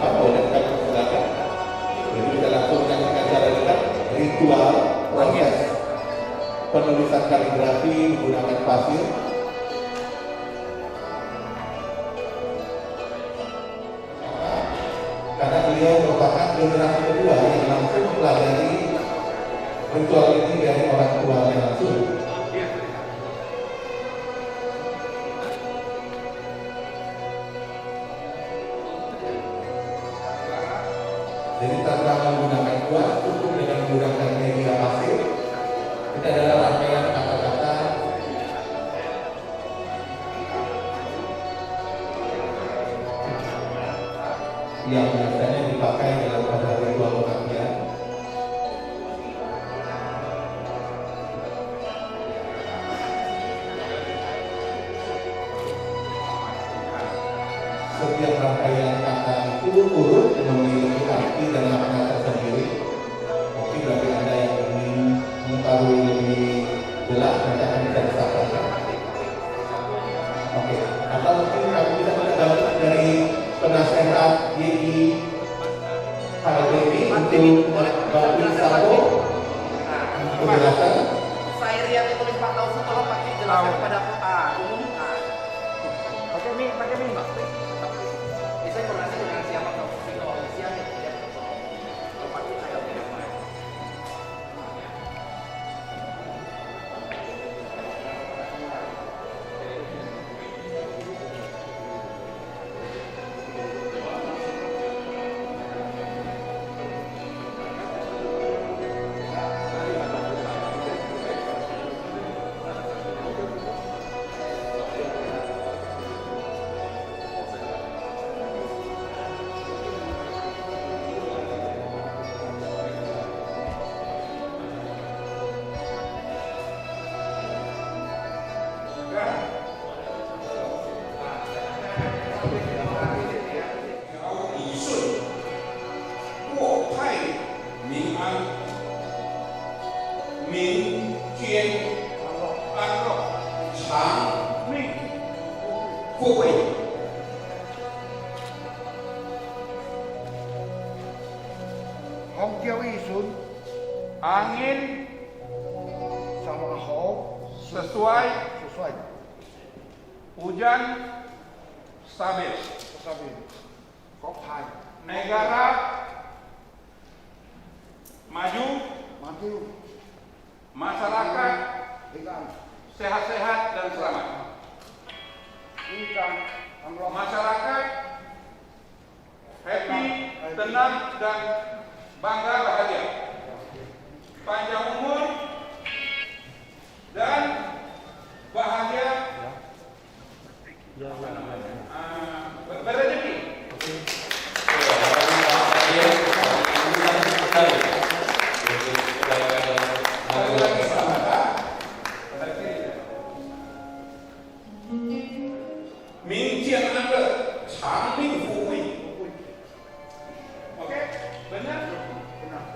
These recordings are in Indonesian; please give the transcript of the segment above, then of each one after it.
Bapak boleh kami silakan. Jadi kita langsung menyaksikan secara dekat ritual proses penulisan kaligrafi menggunakan pasir. Karena beliau merupakan generasi kedua yang langsung mempelajari ritual ini dari orang tuanya langsung. Jadi tanpa menggunakan kuas, cukup dengan menggunakan media pasir. Kita adalah rangkaian kata-kata yang biasanya dipakai dalam pada ritual pengajian. Setiap rangkaian kata itu urut memiliki arti dan makna tersendiri. Mungkin bagi Anda yang ingin mengetahui lebih jelas, nanti akan bisa disampaikan. Oke, atau mungkin kami bisa mendapatkan dari penasehat YI HLBI untuk Bapak Sabo penjelasan. Saya yang ditulis Pak Lausu, tolong Pak jelaskan kepada umum. Pakai mie. Saya koordinasi dengan siapa tahu siapa yang tidak Pak saya angin sama hau sesuai, hujan stabil, kok hai negara maju, masyarakat ikan sehat-sehat dan selamat. Masyarakat happy, tenang dan bangga bahagia. Panjang umur dan bahagia berrezeki. Oke, benar?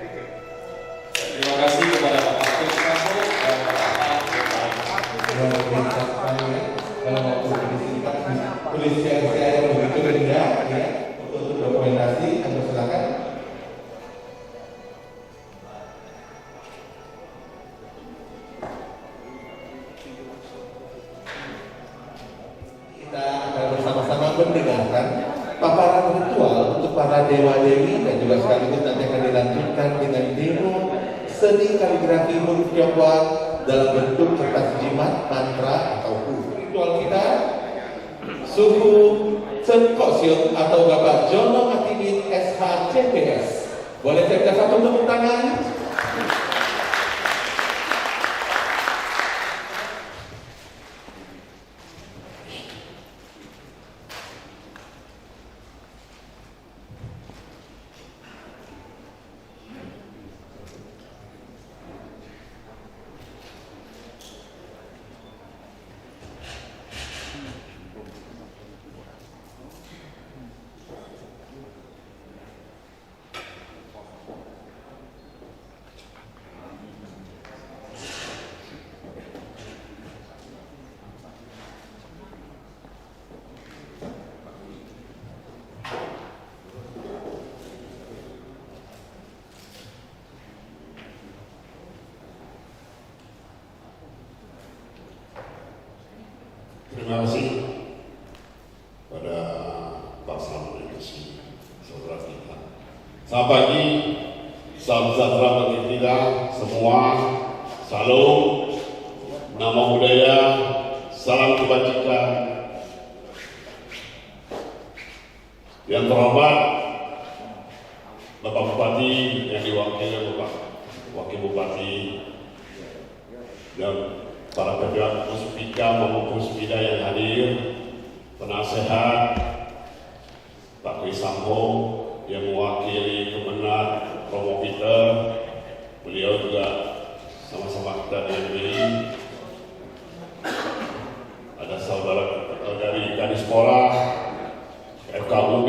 Thank you. Terima kasih kepada Bapak Sabo dan kalau mau tulis singkat tulis share yang begitu rendah ya untuk dokumentasi Anda silakan. Kita akan bersama-sama mendengarkan paparan ritual untuk para dewa-dewi dan juga sekaligus nanti akan dilanjutkan dengan demo seni kaligrafi huruf Tionghoa dalam bentuk kertas jimat, mantra atau hu. Ritual kita suku Chen Kosyuk atau Bapak Jono Matimin SHCPS. Boleh saya minta satu tepuk tangan? Selamat pagi, salam sejahtera bagi kita semua. Salam, nama budaya, salam kebajikan. Yang terhormat Bapak Bupati yang diwakili Bapak Wakil Bupati dan para pejabat Puspika maupun Puspida yang hadir, penasehat Pak Krisambo yang mewakili Kemenat Romo Peter, beliau juga sama-sama kita dari ada saudara dari Kadispora, FKUB,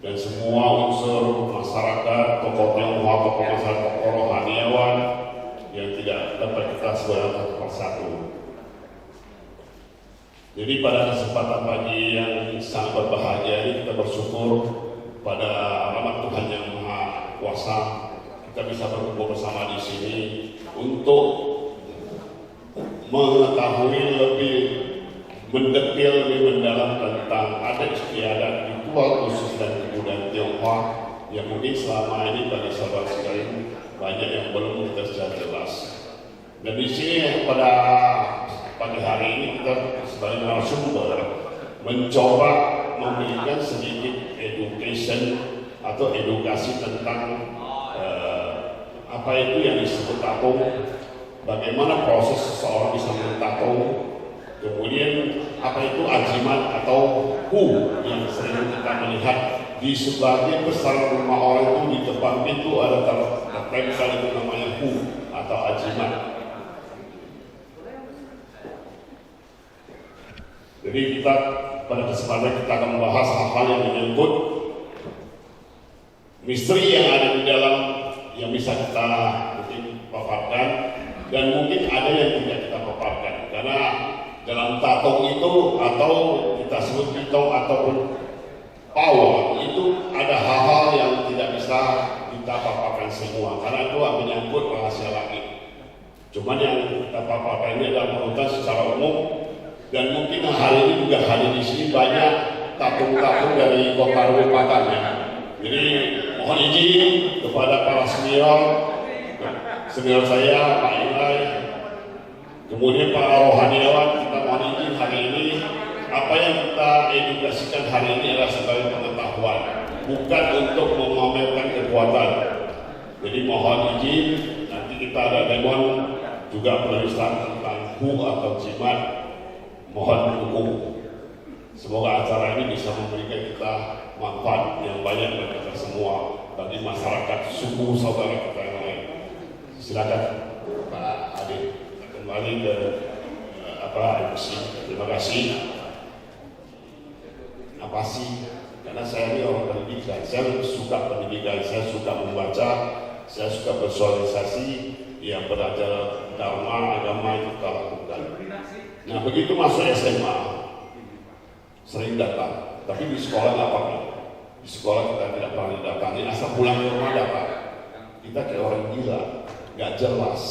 dan semua unsur masyarakat, tokoh Tionghoa, tokoh masyarakat, tokoh rohaniawan yang tidak dapat kita sebutkan satu persatu. Jadi pada kesempatan pagi yang sangat berbahagia ini kita bersyukur pada rahmat Tuhan yang Maha Kuasa kita bisa berkumpul bersama di sini untuk mengetahui lebih mendetil, lebih mendalam tentang adat istiadat ritual khusus dan kebudayaan Tionghoa yang mungkin selama ini bagi sahabat sekalian banyak yang belum kita secara jelas. Dan di sini pada pagi hari ini kita sebagai narasumber mencoba memberikan sedikit education atau edukasi tentang apa itu yang disebut tatung, bagaimana proses seseorang bisa mentatung, kemudian apa itu ajimat atau hu yang sering kita melihat di sebagian besar rumah orang itu di depan pintu ada tertempel itu namanya hu atau ajimat. Jadi kita pada kesempatan kita akan membahas hal-hal yang menyangkut misteri yang ada di dalam yang bisa kita mungkin paparkan dan mungkin ada yang tidak kita paparkan karena dalam tatung itu atau kita sebut pitong ataupun pao itu ada hal-hal yang tidak bisa kita paparkan semua karena itu menyangkut rahasia langit. Cuman yang kita paparkan ini adalah penutupan secara umum. Dan mungkin hari ini juga hadir di sini banyak tatung-tatung dari kota kabupaten ya. Jadi mohon izin kepada para senior saya Pak Ilai, kemudian para rohaniawan kita mohon izin hari ini apa yang kita edukasikan hari ini adalah sebagai pengetahuan, bukan untuk memamerkan kekuatan. Jadi mohon izin nanti kita ada demon juga penulisan tentang hu atau jimat. Mohon mendukung. Semoga acara ini bisa memberikan kita manfaat yang banyak bagi kita semua, bagi masyarakat, suku saudara kita yang lain. Silakan Pak Ade kembali ke MC. Terima kasih. Apa sih? Karena saya ini orang pendidikan, saya suka pendidikan, saya suka membaca, saya suka bersosialisasi, yang belajar dharma, agama itu kita lakukan. Nah begitu masuk SMA, sering datang, tapi di sekolah nggak pernah. Di sekolah kita tidak pernah didatangi, asal pulang ke rumah datang. Kita kayak orang gila, nggak jelas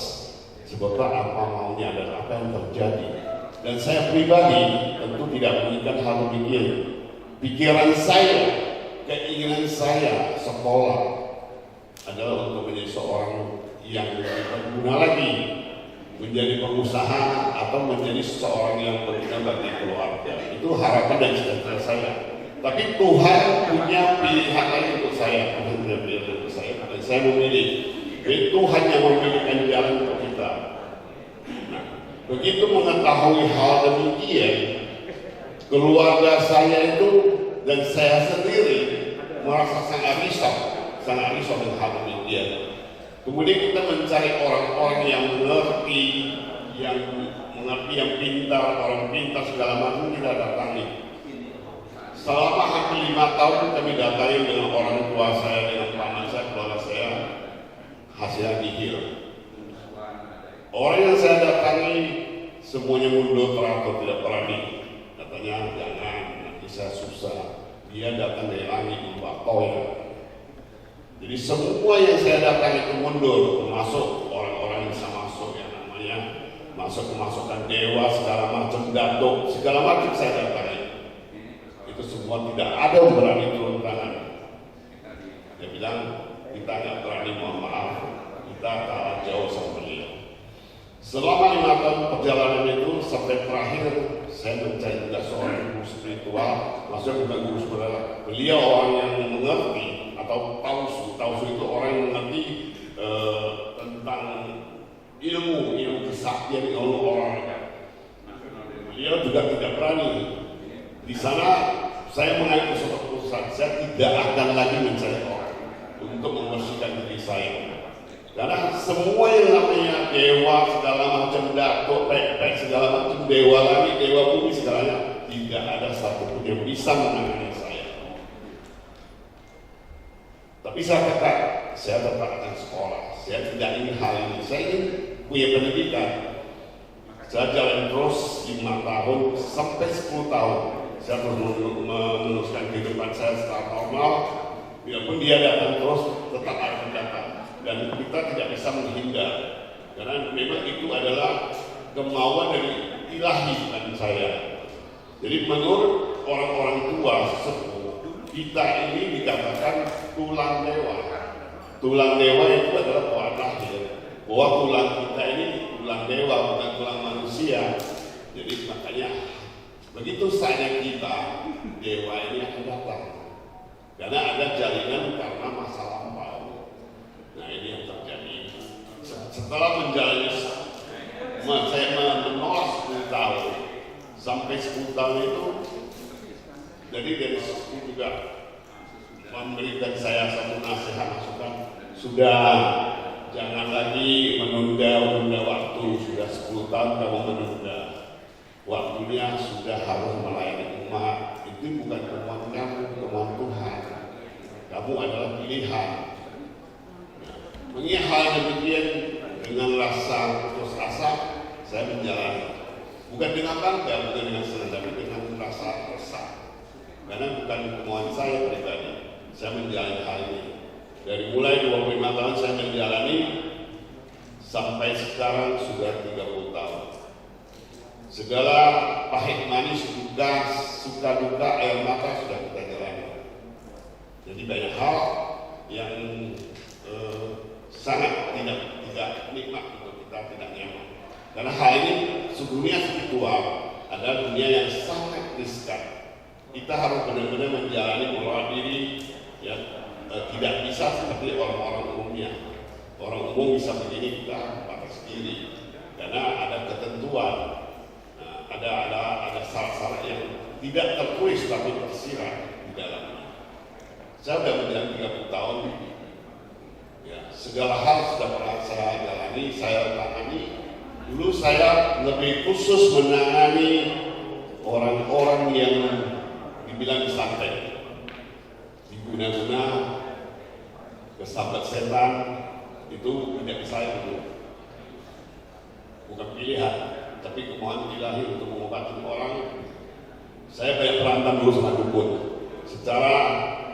sebetulnya apa maunya dan apa yang terjadi. Dan saya pribadi tentu tidak menginginkan hal demikian. Pikiran saya, keinginan saya sekolah adalah untuk menjadi seorang yang lebih berguna lagi, menjadi pengusaha atau menjadi seseorang yang berguna bagi keluarga. Itu harapan dan cita-cita saya. Tapi Tuhan punya pilihan lain untuk saya, Tuhan punya pilihan untuk saya. Dan saya memilih. Jadi Tuhan yang memilihkan jalan untuk kita. Nah, begitu mengetahui hal demikian, keluarga saya itu dan saya sendiri merasa sangat risau dengan hal demikian. Kemudian kita mencari orang-orang yang mengerti, yang pintar, orang pintar segala macam kita datangi. Selama hampir 5 tahun kami datangi dengan orang tua saya, dengan paman saya, keluarga saya, hasilnya nihil. Orang yang saya datangi semuanya mundur teratur, tidak berani. Katanya jangan, nanti saya susah. Dia datang dari langit Mbak Toya. Jadi semua yang saya datang itu mundur, termasuk orang-orang yang bisa masuk yang namanya masuk kemasukan dewa segala macam, datuk segala macam saya datangi. Itu semua tidak ada yang berani turun tangan. Dia bilang kita nggak berani mohon maaf, kita kalah jauh sama beliau. Selama 5 tahun perjalanan itu sampai terakhir saya mencari juga seorang guru spiritual, maksudnya bukan guru spiritual. Beliau orang yang mengerti atau tausu itu orang yang mengerti tentang ilmu kesaktian orang. Beliau juga tidak berani. Di sana saya mengambil suatu keputusan, saya tidak akan lagi mencari orang untuk membersihkan diri saya. Karena semua yang namanya dewa, segala macam datuk, pek, segala macam dewa lagi, dewa bumi segalanya, tidak ada satupun yang bisa menangani saya. Tapi saya kata, saya tetap akan sekolah. Saya tidak ingin hal ini. Saya ingin punya pendidikan. Saya jalan terus 5 tahun sampai 10 tahun. Saya terus meneruskan kehidupan saya secara normal. Biarpun dia datang terus, tetap akan datang. Dan kita tidak bisa menghindar, karena memang itu adalah kemauan dari ilahi bagi saya. Jadi menurut orang-orang tua sesepuh, kita ini dikatakan tulang dewa. Tulang dewa itu adalah orang lahir, bahwa tulang kita ini tulang dewa, bukan tulang manusia. Jadi makanya begitu saja kita, dewa ini akan datang, karena ada jalinan karena masa lampau. Nah ini yang terjadi. Setelah menjalani, saya menolak 10 tahun. Sampai 10 tahun itu, jadi dari situ juga memberikan saya satu nasihat masukan. Sudah, jangan lagi menunda waktu. Sudah 10 tahun kamu menunda. Waktunya sudah harus melayani umat. Itu bukan kemauan kamu, kemauan Tuhan. Kamu adalah pilihan. Mengingat hal demikian dengan rasa putus asa, saya menjalani. Bukan dengan bangga, bukan dengan senang, tapi dengan rasa resah. Karena bukan kemauan saya pribadi, saya menjalani hal ini. Dari mulai 25 tahun saya menjalani, sampai sekarang sudah 30 tahun. Segala pahit manis, suka duka, air mata sudah kita jalani. Jadi banyak hal yang sangat tidak nikmat untuk kita, tidak nyaman. Karena hal ini dunia spiritual adalah dunia yang sangat riskan. Kita harus benar-benar menjalani mengelola diri, ya, tidak bisa seperti orang-orang umumnya. Orang umum bisa begini, kita batas diri, karena ada ketentuan, ada syarat-syarat yang tidak tertulis tapi tersirat di dalamnya. Saya sudah menjalani 30 tahun. Segala hal sudah pernah saya jalani, saya tangani. Dulu saya lebih khusus menangani orang-orang yang dibilang santai, diguna-guna, kesabat setan, itu tidak saya dulu. Bukan pilihan, tapi kemauan ilahi untuk mengobati orang. Saya banyak berantem dulu sama dukun, secara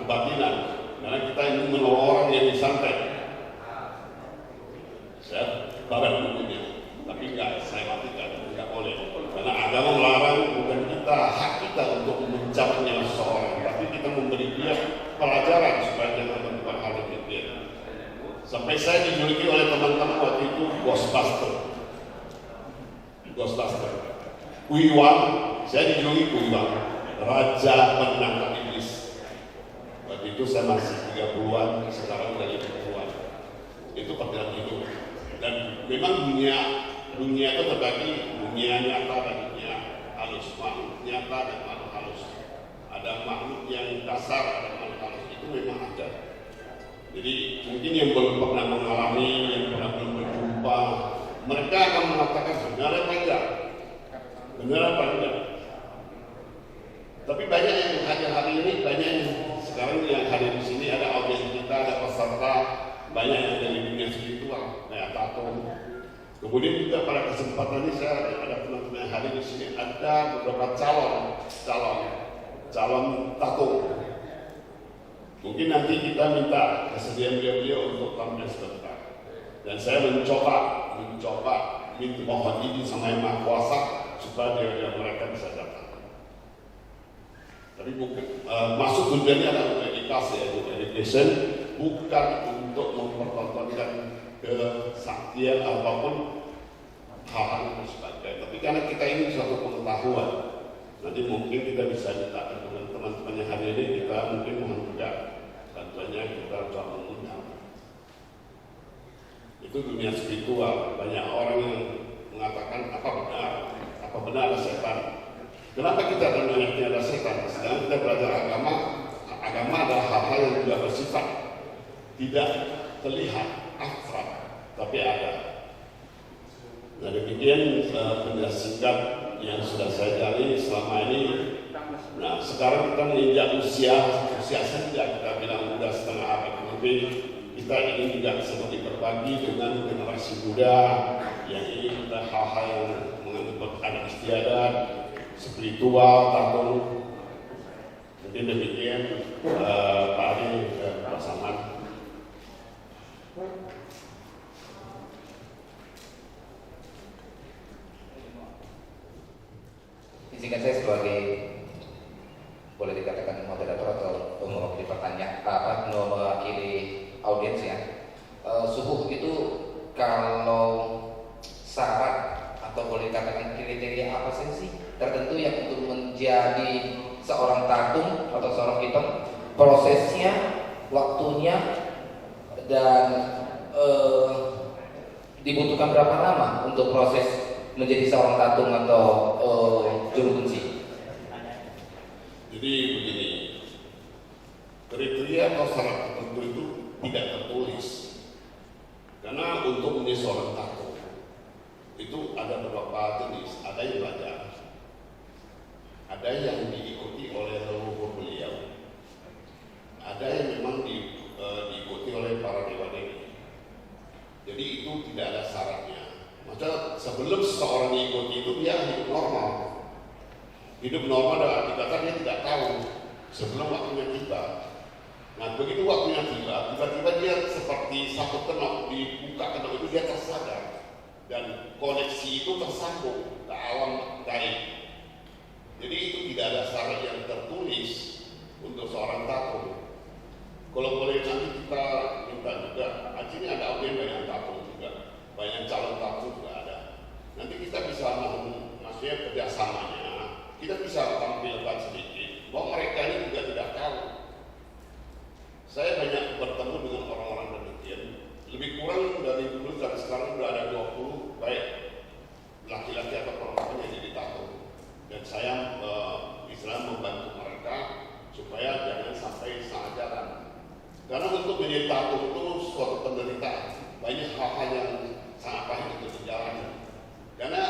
kebatinan, karena kita ingin menolong orang yang disantai. Saya barat bukunya, tapi enggak, saya matikan, enggak boleh. Karena agama melarang, bukan kita, hak kita untuk mencabutnya seseorang, tapi kita memberi dia pelajaran supaya jangan melakukan hal demikian. Sampai saya dijuluki oleh teman-teman waktu itu Ghostbuster. Kuiwang, saya dijuluki Kuiwang, Raja Penangkap Iblis. Waktu itu saya masih 30-an, sekarang udah 50-an. Itu perjalanan hidup. Dan memang dunia itu terbagi dunia nyata dan dunia halus, makhluk nyata dan makhluk halus. Ada makhluk yang dasar, ada makhluk halus, itu memang ada. Jadi mungkin yang belum pernah mengalami, yang belum berjumpa, mereka akan mengatakan benar apa enggak, benar apa enggak. Tapi banyak yang hadir hari ini, banyak yang sekarang yang hadir di sini, ada audiens kita, ada peserta, banyak yang dari dunia spiritual, kayak tato. Kemudian juga pada kesempatan ini saya ada teman-teman yang hadir di sini, ada beberapa calon tato. Mungkin nanti kita minta kesediaan beliau untuk tampil sebentar. Dan saya mencoba minta mohon izin sama Yang Maha Kuasa supaya mereka bisa datang. Tapi bukan maksud tujuannya adalah edukasi, education. bukan untuk mempertontonkan kesaktian apapun hal dan sebagainya. Tapi karena kita ini suatu pengetahuan, nanti mungkin kita bisa minta dengan teman-teman yang hadir ini, kita mungkin mohon juga bantuannya, kita coba mengundang. Itu dunia spiritual. Banyak orang yang mengatakan apa benar ada setan. Kenapa kita akan meyakini ada setan? Sedangkan kita belajar agama adalah hal-hal yang juga bersifat tidak terlihat abstrak, tapi ada. Nah, demikian penjelasan singkat yang sudah saya gali selama ini. Nah, sekarang kita menginjak usia senja, kita bilang udah setengah abad lebih. Kita ingin juga seperti berbagi dengan generasi muda yang ingin kita hal-hal yang mengandung adat istiadat, spiritual, takut. Mungkin demikian Pak Ari dan Pak Samad. Izinkan saya sebagai, boleh dikatakan moderator atau mewakili pertanyaan, mewakili audiens ya. Subuh itu kalau syarat atau boleh dikatakan kriteria apa sih tertentu yang untuk menjadi seorang tatung atau seorang hitam, prosesnya, waktunya, dan dibutuhkan berapa lama untuk proses menjadi seorang tatung atau juru kunci? Jadi begini, kriteria atau syarat tertentu itu tidak tertulis. Karena untuk menjadi seorang tatung itu ada beberapa jenis, ada yang belajar, ada yang diikuti oleh leluhur beliau, ada yang memang diikuti oleh para dewa dewi. Jadi itu tidak ada syaratnya. Maksudnya sebelum seseorang diikuti itu dia hidup normal. Hidup normal dalam arti kata dia tidak tahu sebelum waktunya tiba. Nah begitu waktunya tiba, tiba-tiba dia seperti satu kenop, dibuka kenop itu dia tersadar dan koneksi itu tersambung ke alam gaib. Jadi itu tidak ada syarat yang tertulis untuk seorang tatung. Kalau boleh nanti kita minta juga, ini ada audien banyak tatung juga, banyak calon tatung juga ada. Nanti kita bisa maksudnya kerjasamanya, kita bisa tampilkan sedikit bahwa mereka ini juga tidak tahu. Saya banyak bertemu dengan orang-orang demikian. Lebih kurang dari dulu dan sekarang sudah ada 20 baik laki-laki atau perempuan yang jadi tatung. Dan saya Islam membantu mereka supaya jangan sampai salah jalan. Karena untuk menjadi tatung itu suatu penderitaan. Banyak hal-hal yang sangat pahit untuk dijalani. Karena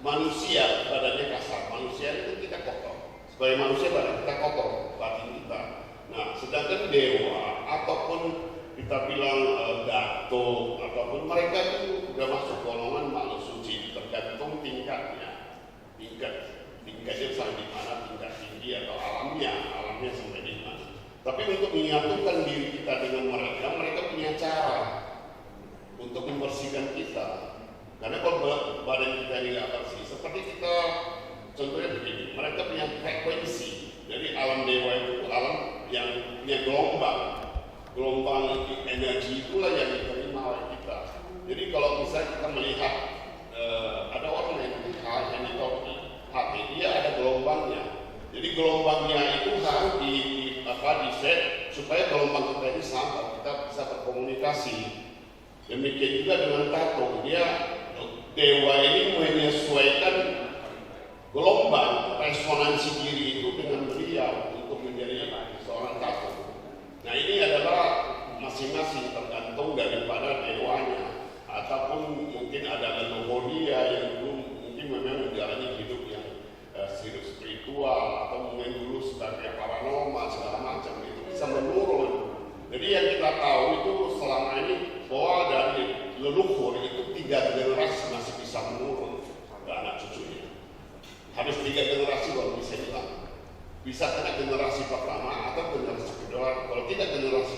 manusia badannya kasar, manusia itu kita kotor. Sebagai manusia badan kita kotor, batin kita. Nah, sedangkan dewa ataupun kita bilang datuk ataupun mereka itu sudah masuk golongan makhluk suci, tergantung tingkatnya. Tingkatnya sampai di mana, tingkat tinggi atau alamnya sampai di mana. Tapi untuk menyatukan diri kita dengan mereka punya cara untuk membersihkan kita. Karena kalau badan kita ini nggak bersih, seperti kita contohnya begini, mereka punya frekuensi. Jadi alam dewa itu alam yang punya gelombang energi itulah yang diterima oleh kita. Jadi kalau misalnya kita melihat ada orang yang di hati, dia ada gelombangnya. Jadi gelombangnya itu harus di set supaya gelombang kita ini sama, kita bisa berkomunikasi. Demikian juga dengan tatung, dia dewa ini menyesuaikan gelombang resonansi diri itu dengan beliau untuk menjadi seorang tatung. Nah ini adalah masing-masing tergantung daripada dewanya, ataupun mungkin ada leluhur dia yang dulu mungkin memang menjalani hidup yang hidup spiritual atau mungkin dulu sebagai paranormal segala macam itu bisa menurun. Jadi yang kita tahu itu selama ini bahwa dari leluhur itu 3 generasi masih bisa menurun ke anak cucunya. Habis 3 generasi baru bisa hilang. Bisa kena generasi pertama atau generasi kedua. Kalau tidak generasi